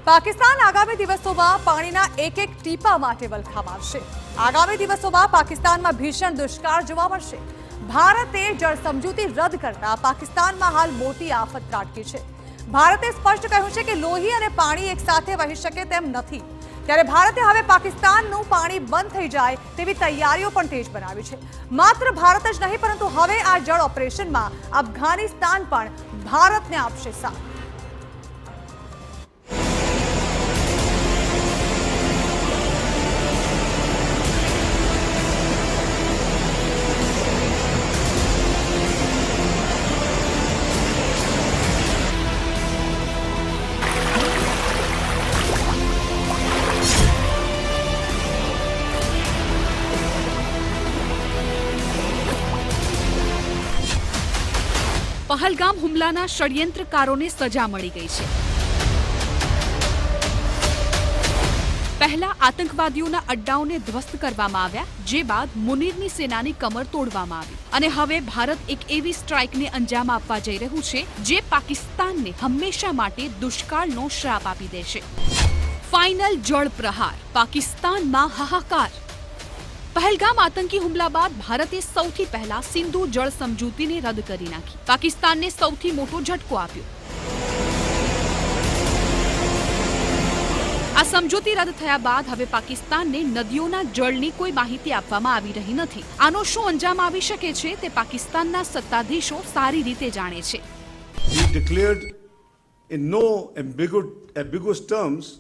પાકિસ્તાન આગામી દિવસોમાં પાણીના એક એક ટીપા માટે વલખા મારશે। આગામી દિવસોમાં પાકિસ્તાનમાં ભીષણ દુષ્કાળ જોવા મળશે। ભારતે જળ સમજૂતી રદ કરતા પાકિસ્તાનમાં હાલ મોટી આફત ત્રાટકી છે। ભારતે સ્પષ્ટ કહ્યું છે કે લોહી અને પાણી એકસાથે વહી શકે તેમ નથી। ત્યારે ભારતે હવે પાકિસ્તાનનું પાણી બંધ થઈ જાય તેવી તૈયારીઓ પણ તેજ બનાવી છે। માત્ર ભારત જ નહીં પરંતુ હવે આ જળ ઓપરેશનમાં અફઘાનિસ્તાન પણ ભારતને આપશે સાથ। पहलगाम हुमलाना षड्यंत्रकारों सजा मળી ગઈ છે। પહેલા આતંકવાદીઓના અડ્ડાઓને ધ્વસ્ત કરવામાં આવ્યા, જે બાદ મુનીરની સેનાની કમર તોડવામાં આવી અને હવે ભારત એક એવી સ્ટ્રાઇકને અંજામ આપવા જઈ રહ્યું છે જે પાકિસ્તાનને હંમેશા માટે દુષ્કાળનો શ્રાપ આપી દેશે। ફાઇનલ જળ પ્રહાર, પાકિસ્તાનમાં હાહાકાર। पहलगाम आतंकी हुमला बाद भारते सौथी पहला सिंधु जल समझूती ने रद्द करी नाखी। पाकिस्तान ने सौथी मोटो झटको आप्यो। आ समझूती रद्द थया बाद हवे पाकिस्तान ने नदीओना जळनी कोई माहिती आपवामां आवी रही नथी। आनो शुं अंजाम आवी शके छे ते पाकिस्तानना सत्ताधीशो सारी रीते जाणे छे। We declared in no ambiguous terms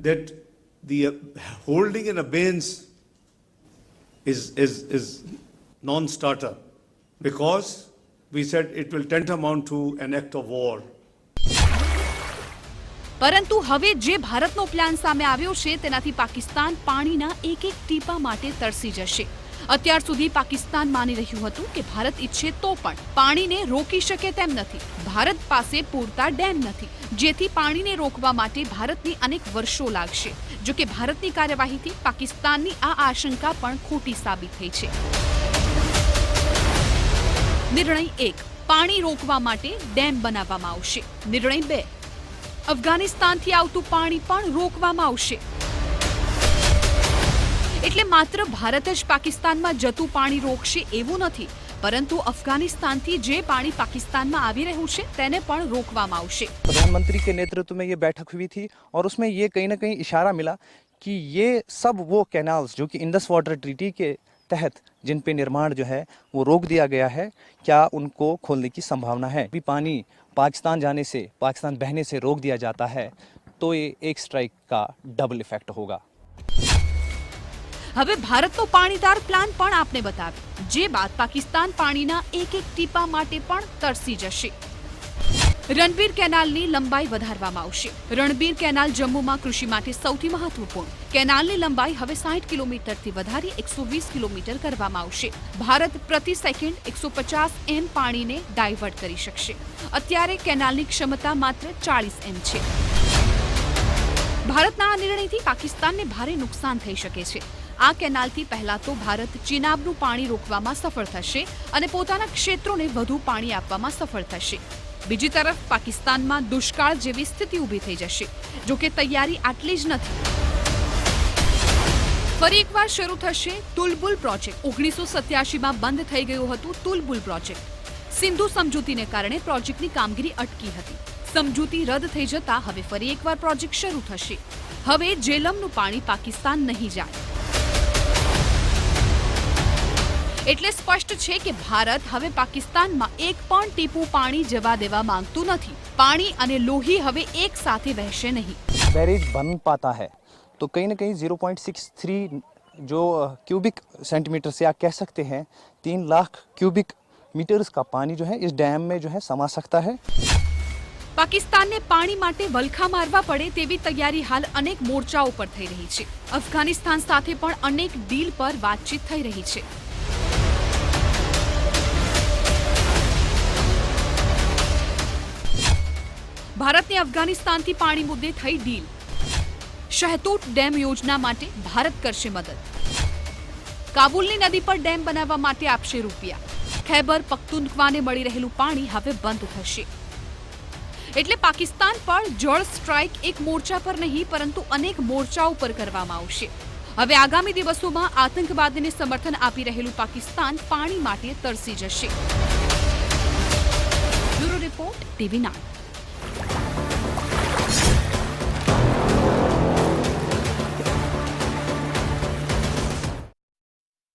that the holding in abeyance is non-starter, because we said it will tantamount to an act of war. પરંતુ હવે જે ભારતનો પ્લાન સામે આવ્યો છે તેનાથી પાકિસ્તાન પાણીના એક એક ટીપા માટે તરસી જશે। અત્યાર સુધી પાકિસ્તાન માની રહ્યું હતું કે ભારત ઈચ્છે તો પણ પાણીને રોકી શકે તેમ નથી। ભારત પાસે પૂરતા ડેમ નથી, જેથી પાણીને રોકવા માટે ભારતની અનેક વર્ષો લાગશે। જો કે ભારતની કાર્યવાહીથી પાકિસ્તાનની આ આશંકા પણ ખોટી સાબિત થઈ છે। નિર્ણય 1, પાણી રોકવા માટે ડેમ બનાવવામાં આવશે। નિર્ણય 2, અફઘાનિસ્તાનથી આવતું પાણી પણ રોકવામાં આવશે। એટલે માત્ર ભારત જ પાકિસ્તાનમાં જતું પાણી રોકશે એવું નથી, પરંતુ અફઘાનિસ્તાનથી જે પાણી પાकिस्ताનમાં આવી રહ્યું છે તેને પણ રોકવામાં આવશે। प्रधानमंत्री के नेतृत्व में ये बैठक हुई थी और उसमें ये कहीं ना कहीं इशारा मिला कि ये सब वो कैनाल्स जो कि इंडस वाटर ट्रीटी के तहत जिन पे निर्माण जो है वो रोक दिया गया है, क्या उनको खोलने की संभावना है। भी पानी पाकिस्तान जाने से, पाकिस्तान बहने से रोक दिया जाता है तो ये एक स्ट्राइक का डबल इफेक्ट होगा। હવે ભારતનો પાણીદાર પ્લાન પણ આપને બતાવે, જે બાદ પાકિસ્તાન પાણીના એક એક ટીપા માટે પણ તરસી જશે। રણબીર કેનાલની લંબાઈ વધારવામાં આવશે। રણબીર કેનાલ જમ્મુમાં કૃષિ માટે સૌથી મહત્વપૂર્ણ। કેનાલની લંબાઈ હવે 60 કિલોમીટરથી વધારી 120 કિલોમીટર કરવામાં આવશે। ભારત પ્રતિ સેકન્ડ 150 એમ પાણીને ડાયવર્ટ કરી શકશે। અત્યારે કેનાલની ક્ષમતા માત્ર 40 એમ છે। ભારતના આ નિર્ણયથી પાકિસ્તાનને ભારે નુકસાન થઈ શકે છે। આ કેનાલથી પહેલા તો ભારત ચિનાબનું પાણી રોકવામાં સફળ થશે અને પોતાના ક્ષેત્રોને વધુ પાણી આપવામાં સફળ થશે। બીજી તરફ પાકિસ્તાનમાં દુષ્કાળ જેવી સ્થિતિ ઊભી થઈ જશે। જો કે તૈયારી આટલી જ નથી। ફરી એકવાર શરૂ થશે તુલબુલ પ્રોજેક્ટ। 1987માં બંધ થઈ ગયું હતું તુલબુલ પ્રોજેક્ટ। સિંધુ સમજૂતીને કારણે પ્રોજેક્ટની કામગીરી અટકી હતી। સમજૂતી રદ થઈ જતા હવે ફરી એકવાર પ્રોજેક્ટ શરૂ થશે। હવે જેલમનું પાણી પાકિસ્તાન નહીં જાય। એટલે સ્પષ્ટ છે કે ભારત હવે પાકિસ્તાનમાં એક પણ ટીપું પાણી જવા દેવા માંગતું નથી। પાણી અને લોહી હવે એક સાથે વહેશે નહીં। बैरेज बन पाता है तो कहीं ना कहीं 0.63 जो क्यूबिक सेंटीमीटर से आप कह सकते हैं 3 लाख क्यूबिक मीटर्स का पानी जो है इस डैम में जो है समा सकता है। પાકિસ્તાનને પાણી માટે વલખા મારવા પડે તેવી તૈયારી હાલ અનેક મોરચાઓ પર થઈ રહી છે। અફઘાનિસ્તાન સાથે પણ અનેક ડીલ પર વાતચીત થઈ રહી છે। ભારતની અફઘાનિસ્તાનથી પાણી મુદ્દે થઈ ડીલ। શહતૂત ડેમ યોજના માટે ભારત કરશે મદદ। કાબુલની નદી પર ડેમ બનાવવા માટે આપશે રૂપિયા। ખૈબર પખ્તુનખ્વાને મળી રહેલું પાણી હવે બંધ થશે। એટલે પાકિસ્તાન પર જળ સ્ટ્રાઇક એક મોરચા પર નહીં પરંતુ અનેક મોરચાઓ પર કરવામાં આવશે. હવે આગામી દિવસોમાં આતંકવાદને સમર્થન આપી રહેલું પાકિસ્તાન પાણી માટે તરસી જશે. Bureau report TV9.